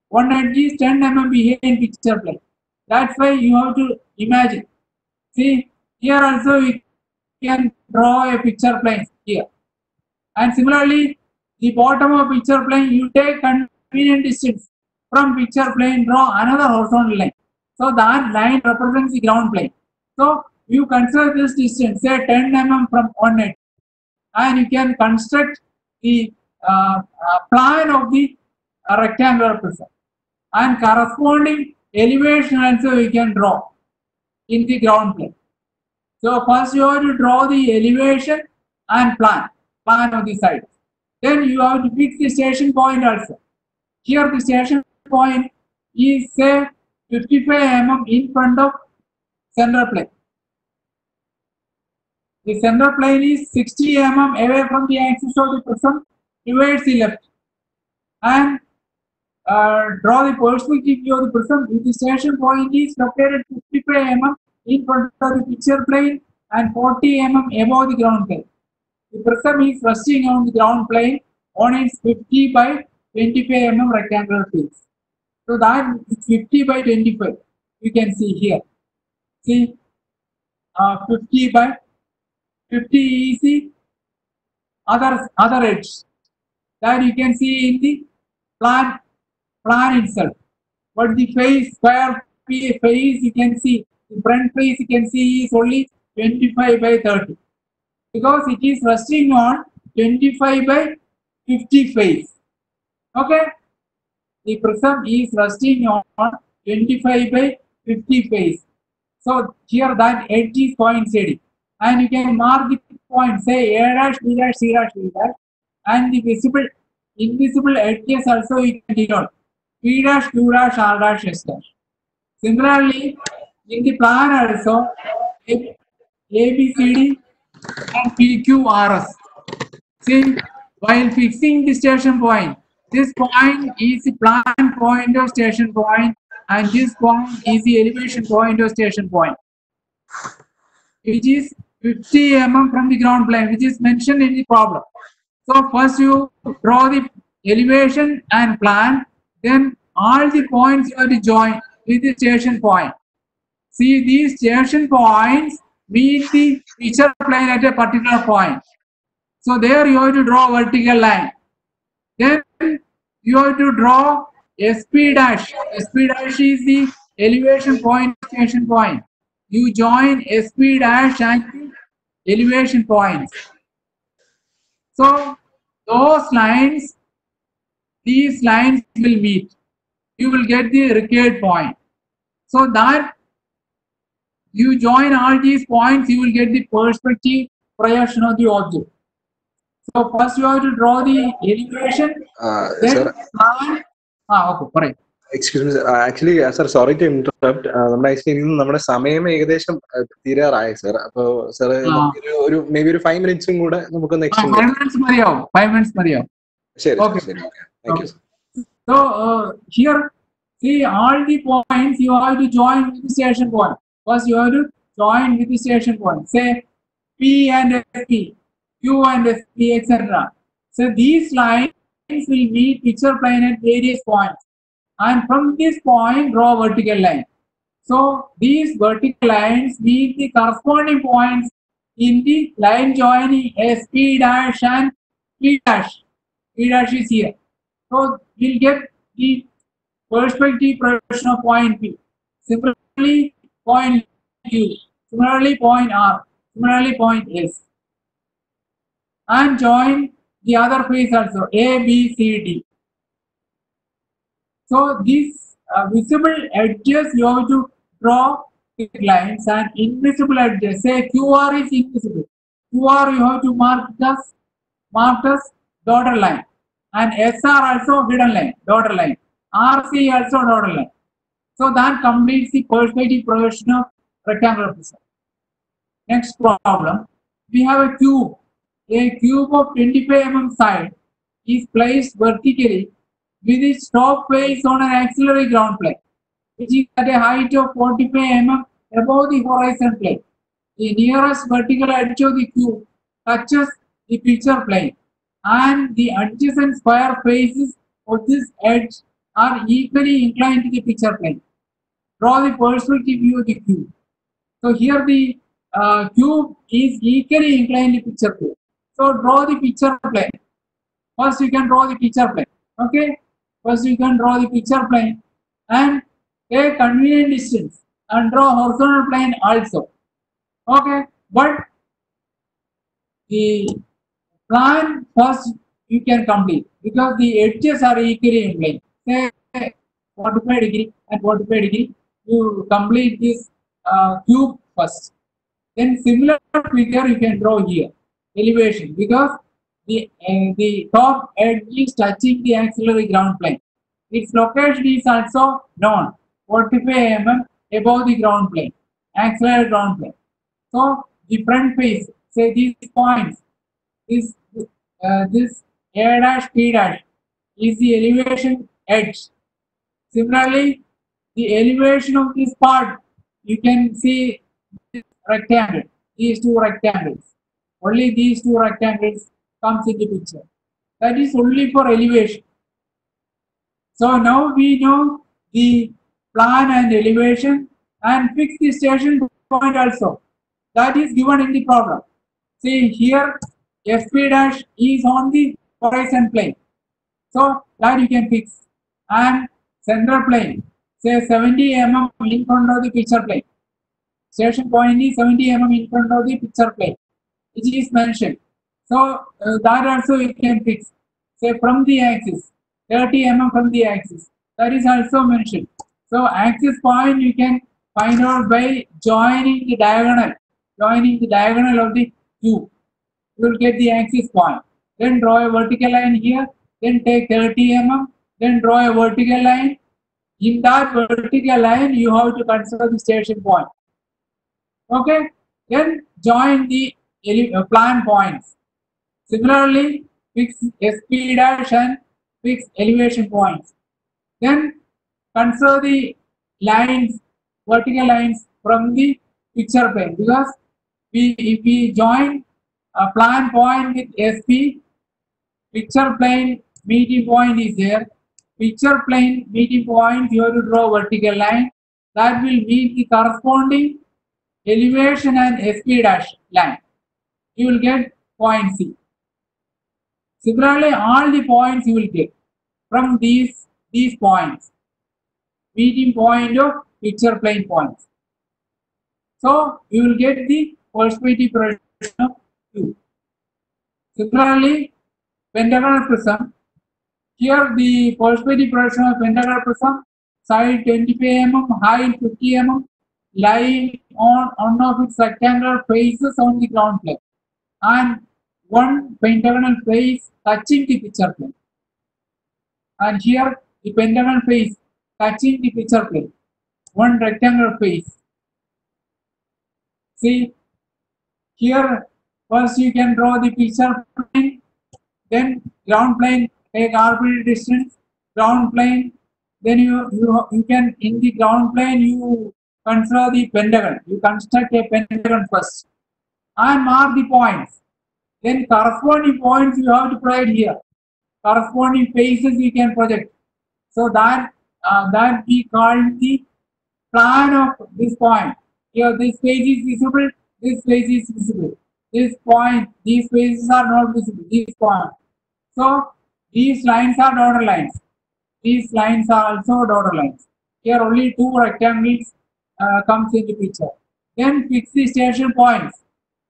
One edge is 10 mm behind picture plane. That's why you have to imagine. See, here also we can draw a picture plane here. And similarly, the bottom of picture plane, you take convenient distance from picture plane, draw another horizontal line. So that line represents the ground plane. So you consider this distance, say 10 mm from one edge, and you can construct the plan of the rectangular prism, and corresponding elevation also we can draw in the ground plane. So first you have to draw the elevation and plan of the side. Then you have to fix the station point also. Here the station point is say 55 mm in front of center plane. The center plane is 60 mm away from the axis of the prism towards the left. And draw the perspective view of the prism. If the station point is located 55 mm in front of the picture plane and 40 mm above the ground plane. The prism is resting on the ground plane on its 50 by 25 mm rectangular face. So that is 50 by 25. You can see here. See, 50 by 50 is the other edge that you can see in the plan itself. But the face, square face, you can see, the front face you can see is only 25 by 30. because it is resting on 25/50 phase. Okay, the prism is resting on 25/50 phase. So here that edge is coinciding, and you can mark the point, say A dash, B dash, C dash, D dash, and the invisible edges also you can denote P dash, Q dash, R dash, S dash. Similarly, in the plan also, A, B, C, D, and P, Q, R, S. See, while fixing the station point, this point is the plan point of station point, and this point is the elevation point of station point, which is 50 mm from the ground plane, which is mentioned in the problem. So first you draw the elevation and plan, then all the points you have to join with the station point. See, these station points meet the picture plane at a particular point. So there you have to draw a vertical line. Then you have to draw SP dash. SP dash is the elevation point, station point. You join SP dash and the elevation points. So those lines, these lines will meet. You will get the required point. So that you join all these points, you will get the perspective projection of the object. So first you have to draw the elevation. Then plan. Okay, correct. Excuse me, sir. Actually, sir, sorry to interrupt. നമ്മുടെ സമയം ഏകദേശം തീരാറായി sir. അപ്പൊ sir ഒരു maybe ഒരു 5 minutes കൂടെ നമുക്കൊന്ന് extend ചെയ്യാം. 5 minutes മതിയാവും. ശരി. Thank you, sir. So here, see all the points you have to join with the station point. First you have to join with the station point. Say P and SP, Q and SP, etc. So these lines will meet picture plane at various points, and from this point draw vertical line. So these vertical lines meet the corresponding points in the line joining SP dash and P dash. P dash is here. So we'll get the perspective projection of point P. Similarly, point Q. Similarly, point R. Similarly, point S. And join the other face also, A, B, C, D. So these visible edges you have to draw lines, and invisible edges, say QR is invisible. QR you have to mark as dotted line, and SR also hidden line, dotted line. RC also dotted line. So that completes the perspective projection of rectangular prism. Next problem, we have a cube. A cube of 25 mm side is placed vertically with its top face on an auxiliary ground plane, which is at a height of 45 mm above the horizon plane. The nearest vertical edge of the cube touches the picture plane, and the adjacent square faces of this edge are equally inclined to the picture plane. Draw the perspective view of the cube. So here the cube is equally inclined to the picture plane. So draw the picture plane. First you can draw the picture plane. Okay. First you can draw the picture plane and take convenient distance and draw horizontal plane also. Okay. But the plan first you can complete because the edges are equally inclined. Say 45 degree and 45 degree. You complete this cube first. Then similar figure you can draw here. Elevation, because the top edge is touching the auxiliary ground plane. Its location is also known, 45 mm above the ground plane, auxiliary ground plane. So the front face, say these points, this A dash P dash is the elevation edge. Similarly, the elevation of this part, you can see this rectangle, these two rectangles. Only these two rectangles comes in the picture. That is only for elevation. So now we know the plan and elevation, and fix the station point also. That is given in the problem. See here, SP dash is on the horizon plane. So that you can fix. And center plane, say 70 mm in front of the picture plane. Station point is 70 mm in front of the picture plane. which is mentioned. So that also you can fix. Say from the axis, 30 mm from the axis, that is also mentioned. So axis point you can find out by joining the diagonal of the cube. You will get the axis point. Then draw a vertical line here. Then take 30 mm. Then draw a vertical line. In that vertical line, you have to consider the station point. Okay. Then join the plan points. Similarly, fix SP dash and fix elevation points. Then consider the lines, vertical lines from the picture plane, because if we join a plan point with SP, picture plane meeting point is there. Picture plane meeting point, you have to draw vertical line that will meet the corresponding elevation and SP dash line. You will get point C. Similarly, all the points you will get from these points, meeting point of picture plane points. So you will get the perspective projection of Q. Similarly, pentagonal prism. Here the perspective projection of pentagonal prism, side 25 mm, height 50 mm, lying on one of its rectangular faces on the ground plane, and one pentagonal face touching the picture plane. And here the pentagonal face touching the picture plane, one rectangular face. See, here first you can draw the picture plane, then ground plane, take arbitrary distance, ground plane, then you can, in the ground plane, you consider the pentagon. You construct a pentagon first and mark the points. Then corresponding points you have to project here. Corresponding faces you can project. So that we call the plan of this point. Here this face is visible, this face is visible. This point, these faces are not visible, these points. So these lines are dotted lines. These lines are also dotted lines. Here only two rectangles comes into picture. Then fix the station points,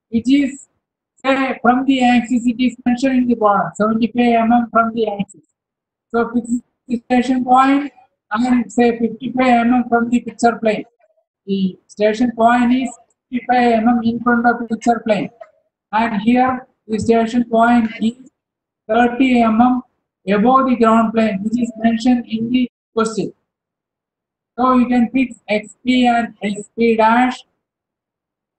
which is, say, from the axis, it is mentioned in the bottom, 75 mm from the axis. So fix the station point and say 55 mm from the picture plane. The station point is 55 mm in front of the picture plane. And here the station point is 30 mm above the ground plane, which is mentioned in the question. So you can fix XP and SP dash.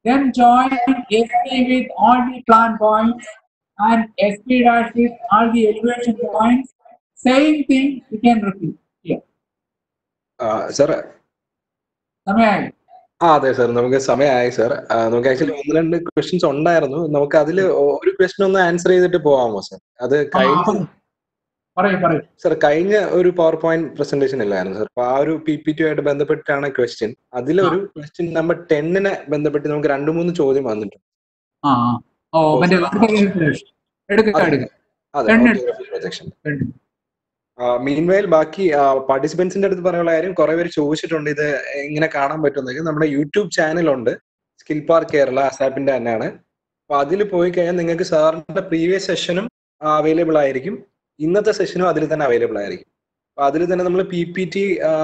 Then join SP with all the plan points and SP dash with all the elevation points. Same thing you can repeat here. Sir. സമയമായി. അതെ sir, നമുക്ക് സമയമായി sir. നമുക്ക് actually 1-2 questions ഉണ്ടായിരുന്നു. നമുക്ക് അതിൽ ഒരു question ഒന്ന് ആൻസർ ചെയ്തിട്ട് പോവാമോ സർ? അത് സർ കഴിഞ്ഞ ഒരു പവർ പോയിന്റ് പ്രസന്റേഷൻ ഇല്ലായിരുന്നു സർ. അപ്പൊ ആ ഒരു PPT ആയിട്ട് ബന്ധപ്പെട്ടാണ് ക്വസ്റ്റ്യൻ. അതിലൊരു ക്വസ്റ്റ്യൻ നമ്പർ 10-നെ ബന്ധപ്പെട്ട് നമുക്ക് 2-3 ചോദ്യം വന്നിട്ടുണ്ട്. മീൻവൈൽ ബാക്കി പാർട്ടിസിപ്പൻസിന്റെ അടുത്ത് പറയാനുള്ള കാര്യം, കുറെ പേര് ചോദിച്ചിട്ടുണ്ട് ഇത് എങ്ങനെ കാണാൻ പറ്റുന്നത്. നമ്മുടെ യൂട്യൂബ് ചാനലുണ്ട്, സ്കിൽ പാർക്ക് കേരള, അസാപ്പിന്റെ തന്നെയാണ്. അപ്പൊ അതിൽ പോയി കഴിഞ്ഞാൽ നിങ്ങൾക്ക് സാറിന്റെ പ്രീവിയസ് സെഷനും അവൈലബിൾ ആയിരിക്കും, ഇന്നത്തെ സെഷനും അതിൽ തന്നെ അവൈലബിൾ ആയിരിക്കും. അപ്പൊ അതിൽ തന്നെ നമ്മൾ PPT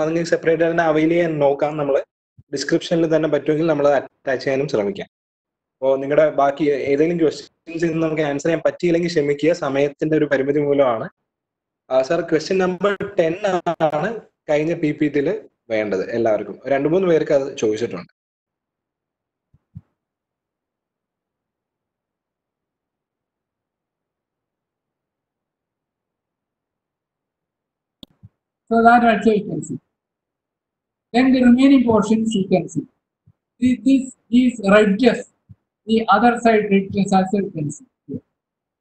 നിങ്ങൾക്ക് സെപ്പറേറ്റ് തന്നെ അവൈൽ ചെയ്യാൻ നോക്കാം. നമ്മൾ ഡിസ്ക്രിപ്ഷനിൽ തന്നെ പറ്റുമെങ്കിൽ നമ്മൾ അറ്റാച്ച് ചെയ്യാനും ശ്രമിക്കാം. അപ്പോൾ നിങ്ങളുടെ ബാക്കി ഏതെങ്കിലും ക്വസ്റ്റ്യൻസ് നമുക്ക് ആൻസർ ചെയ്യാൻ പറ്റിയില്ലെങ്കിൽ ക്ഷമിക്കുക, സമയത്തിന്റെ ഒരു പരിമിതി മൂലമാണ്. സാർ ക്വസ്റ്റ്യൻ നമ്പർ 10 ആണ് കഴിഞ്ഞ PPT-യിൽ വേണ്ടത് എല്ലാവർക്കും. 2-3 പേർക്ക് അത് ചോദിച്ചിട്ടുണ്ട്. So that also you can see. Then the remaining portions you can see. These ridges, the other side ridges also you can see here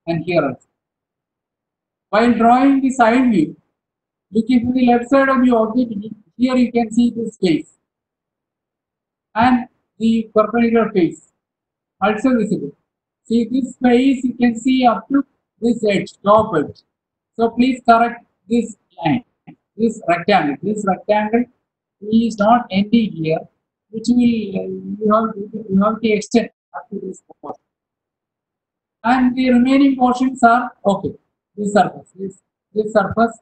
and here also. While drawing the side view, looking to the left side of the object, here you can see this face and the perpendicular face also visible. See this face you can see up to this edge, top edge. So please correct this line, this rectangle. This rectangle is not ending here, which will you have to extend up to this point. and the remaining portions are okay. This surface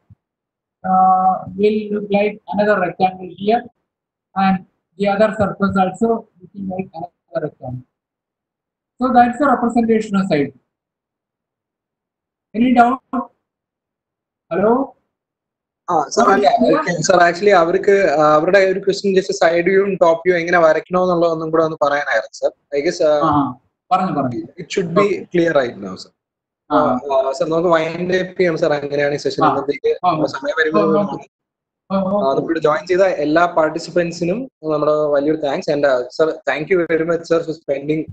will look like another rectangle here, and the other surface also looking like another rectangle. So that's the representation of side. Any doubt? Hello? Sir actually അവർക്ക് അവരുടെ ഒരു question just side വ്യൂവും top view എങ്ങനെ വരയ്ക്കണോ എന്നുള്ളതൊന്നും കൂടെ ഒന്ന് പറയാനായിരുന്നു sir. I guess it should be clear right now sir. Sir നമുക്ക് വൈൻഡ് അപ്പ് ചെയ്യാം സർ. അങ്ങനെയാണ് ഈ സെഷൻ. ഇന്നത്തേക്ക് നമ്മുടെ ജോയിൻ ചെയ്ത എല്ലാ പാർട്ടിസിപ്പൻസിനും നമ്മുടെ വലിയൊരു thanks. And sir thank you very much sir for spending